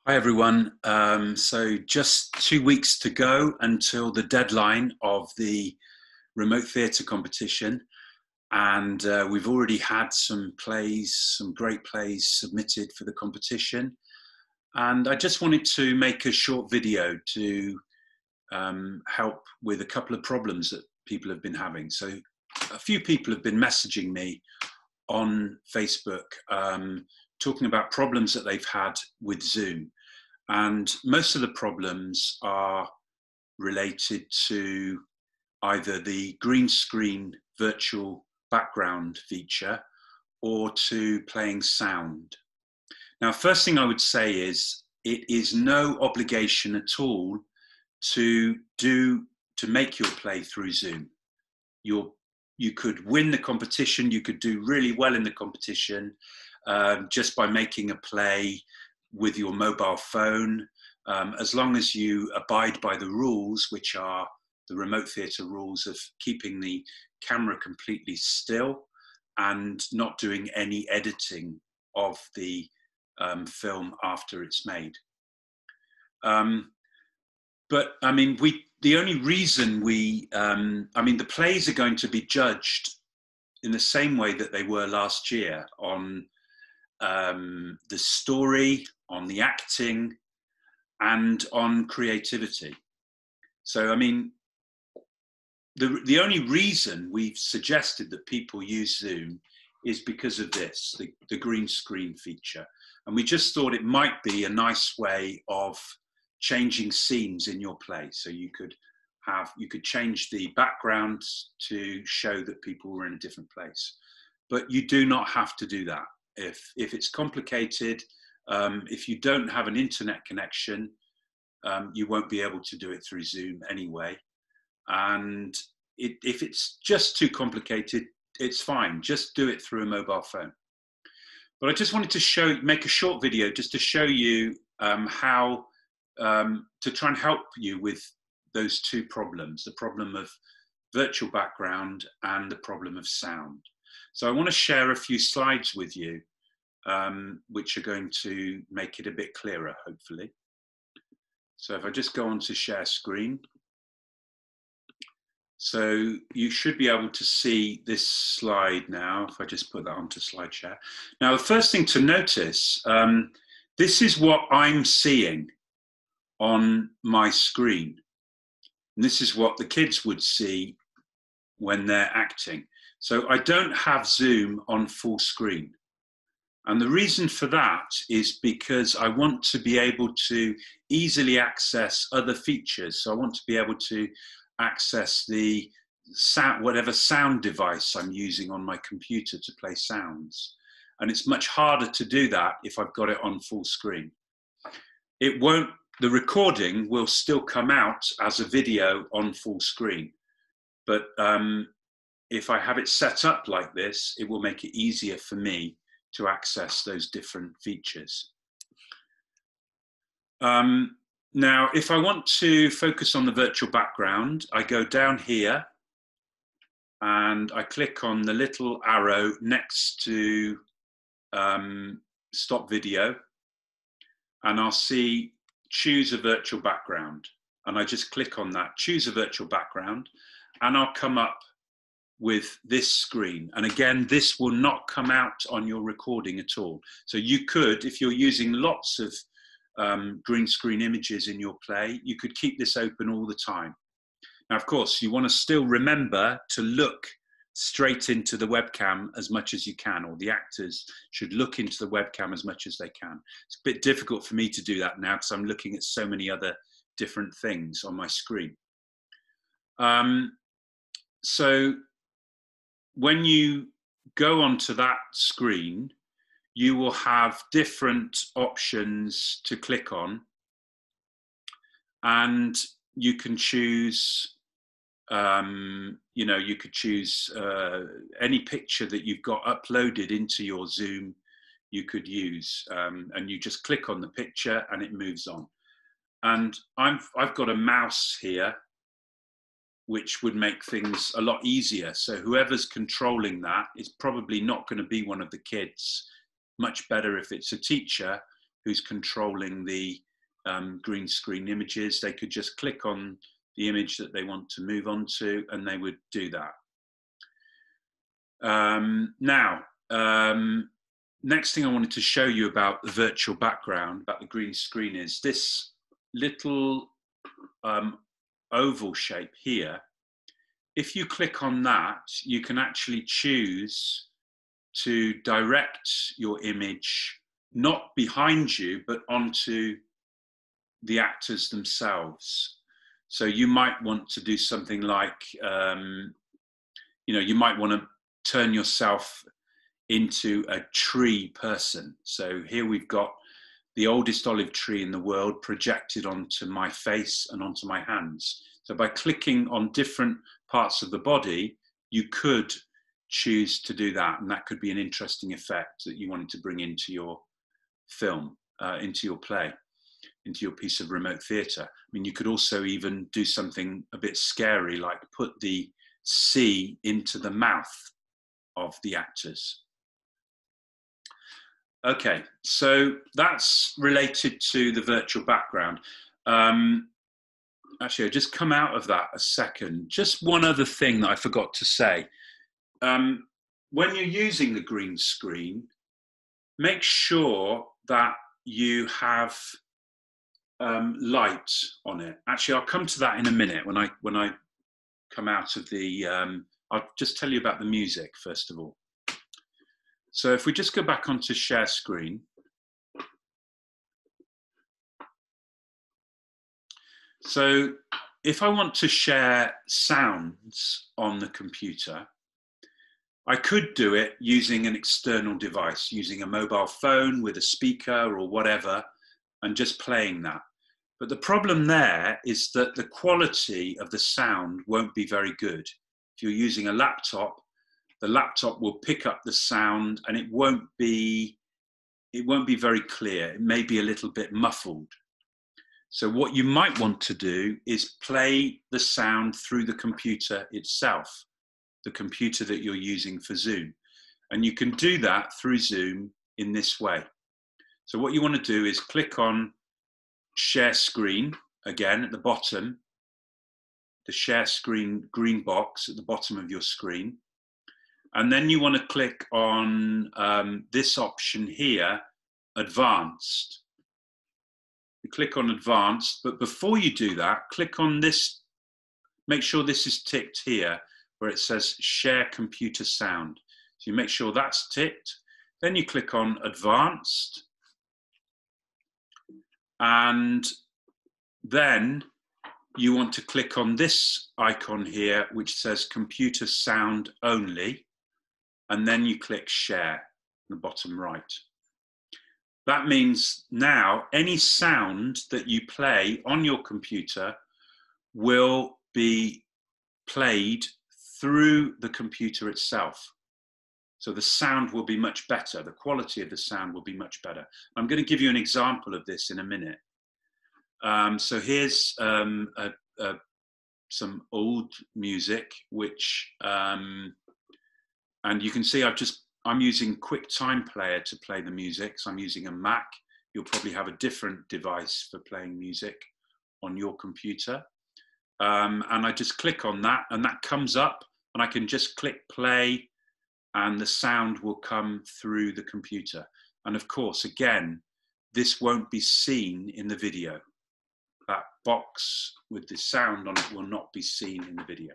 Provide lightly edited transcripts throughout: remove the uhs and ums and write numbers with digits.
Hi everyone. So just 2 weeks to go until the deadline of the remote theatre competition, and we've already had some great plays submitted for the competition. And I just wanted to make a short video to help with a couple of problems that people have been having. So a few people have been messaging me on Facebook talking about problems that they've had with Zoom. And most of the problems are related to either the green screen virtual background feature or to playing sound. Now, first thing I would say is it is no obligation at all to make your play through Zoom. You could win the competition, you could do really well in the competition just by making a play with your mobile phone, as long as you abide by the rules, which are the remote theatre rules of keeping the camera completely still and not doing any editing of the film after it's made. But I mean, the only reason the plays are going to be judged in the same way that they were last year on the story, on the acting, and on creativity. So, I mean, the only reason we've suggested that people use Zoom is because of this, the green screen feature. And we just thought it might be a nice way of changing scenes in your play. So you could change the background to show that people were in a different place. But you do not have to do that. If it's complicated, if you don't have an internet connection, you won't be able to do it through Zoom anyway. And if it's just too complicated, it's fine. Just do it through a mobile phone. But I just wanted to make a short video just to show you how to try and help you with those two problems, the problem of virtual background and the problem of sound. So I want to share a few slides with you, which are going to make it a bit clearer, hopefully. So if I just go on to share screen. So you should be able to see this slide now, if I just put that onto slide share. Now, the first thing to notice, this is what I'm seeing on my screen. And this is what the kids would see when they're acting. So I don't have Zoom on full screen. And the reason for that is because I want to be able to easily access other features. So I want to be able to access the sound, whatever sound device I'm using on my computer to play sounds. And it's much harder to do that if I've got it on full screen. The recording will still come out as a video on full screen. But if I have it set up like this, it will make it easier for me to access those different features. Now, if I want to focus on the virtual background, I go down here and I click on the little arrow next to stop video, and I'll see choose a virtual background. And I just click on that, choose a virtual background, and I'll come up with this screen. And again, this will not come out on your recording at all. So you could, if you're using lots of green screen images in your play, you could keep this open all the time. Now, of course, you want to still remember to look straight into the webcam as much as you can, or the actors should look into the webcam as much as they can. It's a bit difficult for me to do that now because I'm looking at so many other different things on my screen. So when you go onto that screen, you will have different options to click on, and you can choose, you could choose any picture that you've got uploaded into your Zoom you could use, and you just click on the picture and it moves on. And I've got a mouse here, which would make things a lot easier. So whoever's controlling that is probably not going to be one of the kids. Much better if it's a teacher who's controlling the green screen images. They could just click on the image that they want to move on to, and they would do that. Next thing I wanted to show you about the virtual background, about the green screen, is this little oval shape here. If you click on that, you can actually choose to direct your image not behind you, but onto the actors themselves. So you might want to do something like, you might want to turn yourself into a tree person. So here we've got the oldest olive tree in the world projected onto my face and onto my hands. So by clicking on different parts of the body, you could choose to do that, and that could be an interesting effect that you wanted to bring into your film, into your play, into your piece of remote theatre. I mean, you could also even do something a bit scary, like put the C into the mouth of the actors. Okay, so that's related to the virtual background. Actually, I'll just come out of that a second. Just one other thing that I forgot to say. When you're using the green screen, make sure that you have light on it. Actually, I'll come to that in a minute when I come out of the, I'll just tell you about the music first of all. So if we just go back onto share screen. So if I want to share sounds on the computer, I could do it using an external device, using a mobile phone with a speaker or whatever, and just playing that. But the problem there is that the quality of the sound won't be very good. If you're using a laptop, the laptop will pick up the sound and it won't be very clear. It may be a little bit muffled. So what you might want to do is play the sound through the computer itself, the computer that you're using for Zoom. And you can do that through Zoom in this way. So what you want to do is click on share screen again at the bottom, the share screen green box at the bottom of your screen. And then you want to click on this option here, advanced. You click on advanced, but before you do that, click on this, make sure this is ticked here where it says share computer sound. So you make sure that's ticked. Then you click on advanced. And then you want to click on this icon here, which says computer sound only. And then you click share in the bottom right. That means now any sound that you play on your computer will be played through the computer itself. So the sound will be much better. The quality of the sound will be much better. I'm going to give you an example of this in a minute. So here's some old music, which, and you can see I'm using QuickTime Player to play the music. So I'm using a Mac. You'll probably have a different device for playing music on your computer. And I just click on that and that comes up and I can just click play and the sound will come through the computer. And of course, again, this won't be seen in the video. That box with the sound on it will not be seen in the video.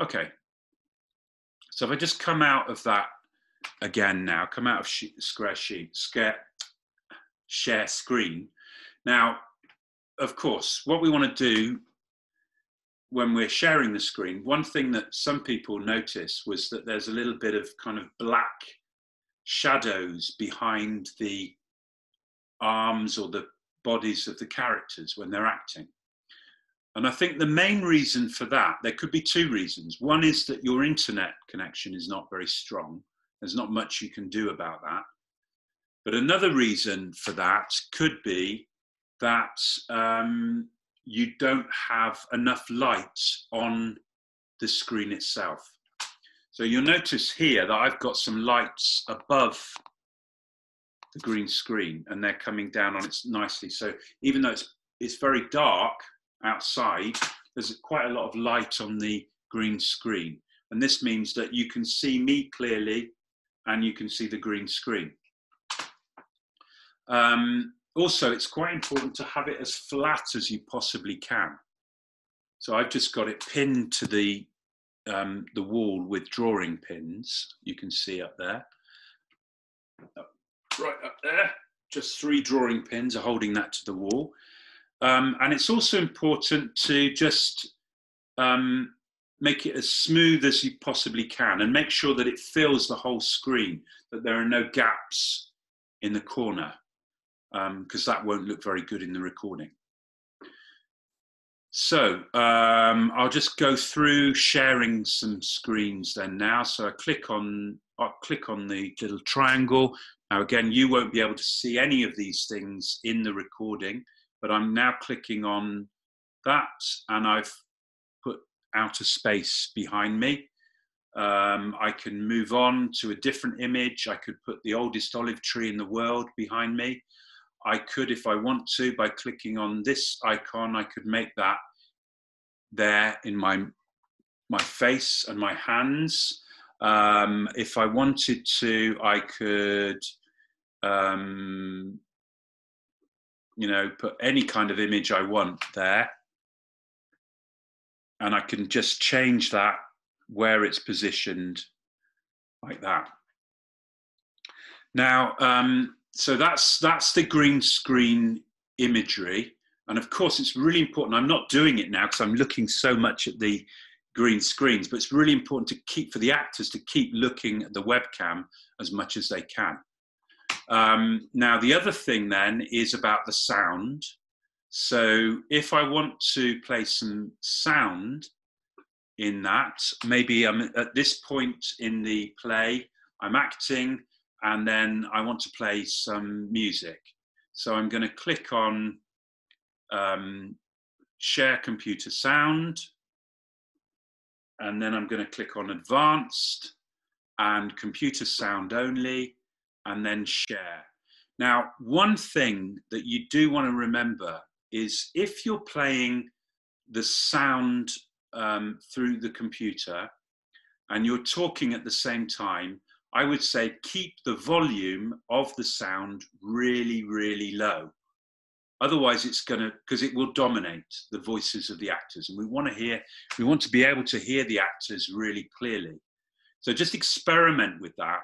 Okay. So if I just come out of that again now, come out of share screen. Now, of course, what we want to do when we're sharing the screen, one thing that some people notice was that there's a little bit of kind of black shadows behind the arms or the bodies of the characters when they're acting. And I think the main reason for that, there could be two reasons. One is that your internet connection is not very strong. There's not much you can do about that. But another reason for that could be that you don't have enough light on the screen itself. So you'll notice here that I've got some lights above the green screen, and they're coming down on it nicely. So even though it's very dark outside, there's quite a lot of light on the green screen. And this means that you can see me clearly and you can see the green screen. Also, it's quite important to have it as flat as you possibly can. So I've just got it pinned to the wall with drawing pins. You can see up there. Right up there, just 3 drawing pins are holding that to the wall. And it's also important to just make it as smooth as you possibly can and make sure that it fills the whole screen, that there are no gaps in the corner, because that won't look very good in the recording. So I'll just go through sharing some screens then now. So I'll click on the little triangle. Now again, you won't be able to see any of these things in the recording, but I'm now clicking on that, and I've put outer space behind me. I can move on to a different image. I could put the oldest olive tree in the world behind me. I could, if I want to, by clicking on this icon, I could make that there in my face and my hands. If I wanted to, I could, you know, put any kind of image I want there. And I can just change that where it's positioned like that. Now, so that's the green screen imagery. And of course, it's really important. I'm not doing it now because I'm looking so much at the green screens, but it's really important to keep, for the actors to keep looking at the webcam as much as they can. Now, the other thing then is about the sound. So if I want to play some sound in that, maybe I'm at this point in the play, I'm acting, and then I want to play some music. So I'm going to click on Share Computer Sound, and then I'm going to click on Advanced and Computer Sound Only, and then Share. Now, one thing that you do want to remember is if you're playing the sound through the computer and you're talking at the same time, I would say keep the volume of the sound really, really low. Otherwise it's going to, because it will dominate the voices of the actors, and we want to be able to hear the actors really clearly. So just experiment with that.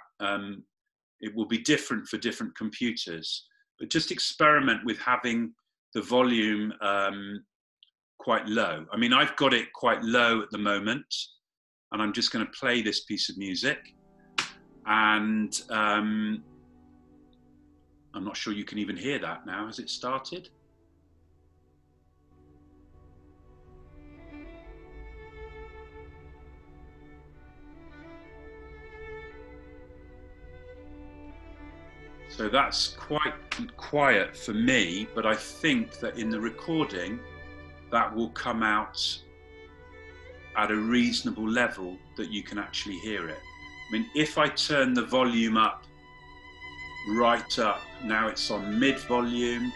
It will be different for different computers, but just experiment with having the volume quite low. I mean, I've got it quite low at the moment, and I'm just going to play this piece of music. And I'm not sure you can even hear that now. Has it started? So that's quite quiet for me, but I think that in the recording, that will come out at a reasonable level that you can actually hear it. I mean, if I turn the volume up, right up, now it's on mid volume,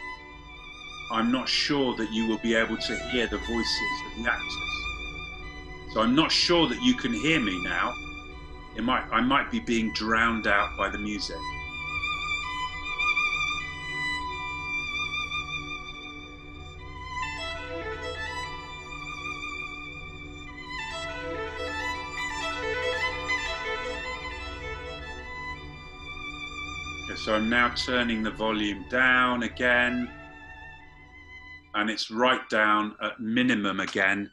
I'm not sure that you will be able to hear the voices of the actors. So I'm not sure that you can hear me now. I might be being drowned out by the music. So I'm now turning the volume down again, and it's right down at minimum again,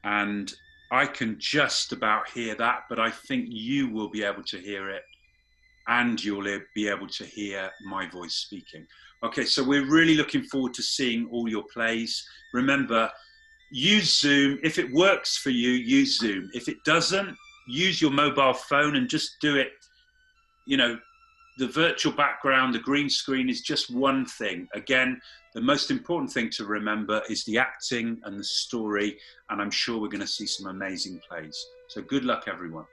and I can just about hear that, but I think you will be able to hear it, and you'll be able to hear my voice speaking. Okay, so we're really looking forward to seeing all your plays. Remember, use Zoom. If it works for you, use Zoom. If it doesn't, use your mobile phone and just do it, you know. The virtual background, the green screen is just one thing. Again, the most important thing to remember is the acting and the story, and I'm sure we're going to see some amazing plays. So good luck, everyone.